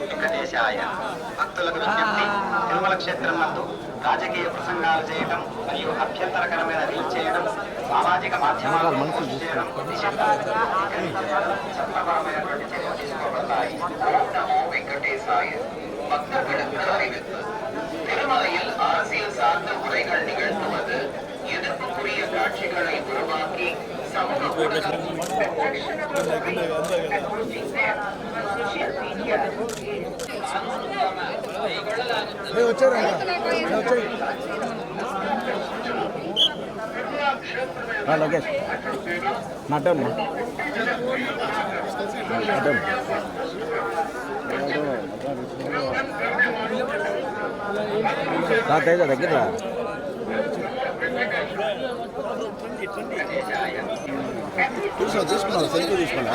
వెంకటేశాయ భక్తులకు విజ్ఞప్తి. తిరుమల క్షేత్రం నందు రాజకీయ ప్రసంగాలు చేయడం మరియు అభ్యంతరకరమైన రీల్ చేయడం, సామాజిక మాధ్యమాలు చేయడం చట్టపరమైనటువంటి చర్యలు తీసుకోబడతాయి. వెంకటేశాయ பக்தர்களுக்கு அறிவிப்பு. திருமலையில் அரசியல் சார்ந்த உரைகள் நிகழ்த்துவது எதிர்ப்புக்குரிய காட்சிகளை உருவாக்கி சமூக దగ్గర తీసుకున్నా సెల్ఫీ తీసుకున్నా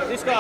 తీసుకో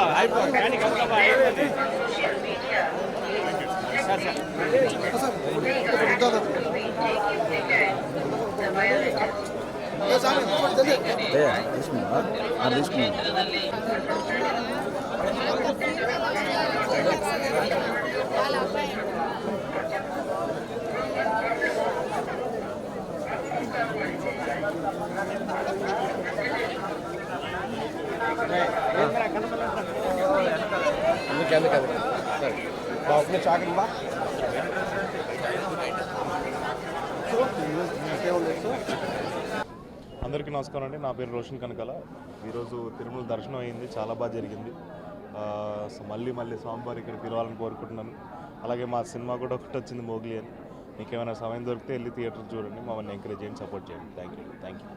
అందరికీ నమస్కారం అండి. నా పేరు రోషన్ కనకాల. ఈరోజు తిరుమల దర్శనం అయింది, చాలా బాగా జరిగింది. సో మళ్ళీ స్వామివారి ఇక్కడ పిలవాలని కోరుకుంటున్నాను. అలాగే మా సినిమా కూడా ఒకటి వచ్చింది, మోగ్లీ అని. మీకు ఏమైనా సమయం దొరికితే వెళ్ళి థియేటర్ చూడండి, మమ్మల్ని ఎంకరేజ్ చేయండి, సపోర్ట్ చేయండి. Thank you.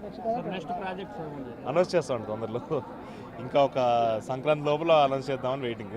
అనౌన్స్ చేస్తాను తొందరలో, ఇంకా ఒక సంక్రాంతి లోపల అనౌన్స్ చేద్దామని వెయిటింగ్.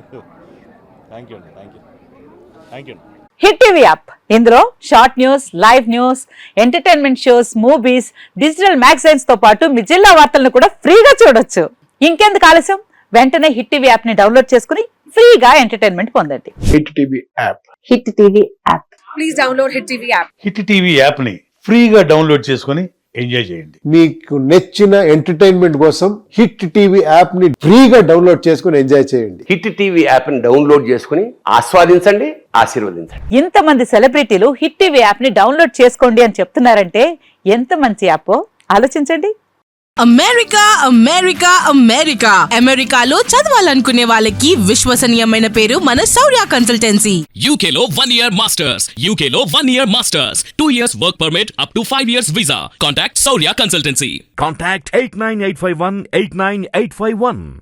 థ్యాంక్ యూ అండి. హిట్ టీవీ యాప్, ఇందులో short news, live news, entertainment shows, movies, digital magazines తో పాటు మీ జిల్లా వార్తలను కూడా ఫ్రీగా చూడొచ్చు. ఇంకెందుకు ఆలస్యం, వెంటనే హిట్ టీవీ యాప్ ని డౌన్లోడ్ చేసుకుని ఫ్రీగా ఎంటర్టైన్మెంట్ పొందండి. Hit TV app. Hit TV app. Please download hit TV app. Hit TV app ని ఫ్రీగా డౌన్లోడ్ చేసుకుని ఎంజాయ్ చేయండి. మీకు నచ్చిన ఎంటర్టైన్మెంట్ కోసం హిట్ టీవీ యాప్ ని ఫ్రీగా డౌన్లోడ్ చేసుకుని ఎంజాయ్ చేయండి. హిట్ టీవీ యాప్ ని డౌన్లోడ్ చేసుకుని ఆస్వాదించండి, ఆశీర్వదించండి. ఇంతమంది సెలబ్రిటీలు హిట్ టీవీ యాప్ ని డౌన్లోడ్ చేసుకోండి అని చెప్తున్నారంటే ఎంత మంచి యాప్ ఆలోచించండి. అమెరికా అమెరికాలో చదవాలనుకునే వాళ్ళకి విశ్వసనీయమైన పేరు మన శౌర్య కన్సల్టెన్సీ. UK లో 1 year masters, UK లో 1 year masters, 2 years work permit up to 5 years visa. Contact Shaurya Consultancy. Contact 89851 89851.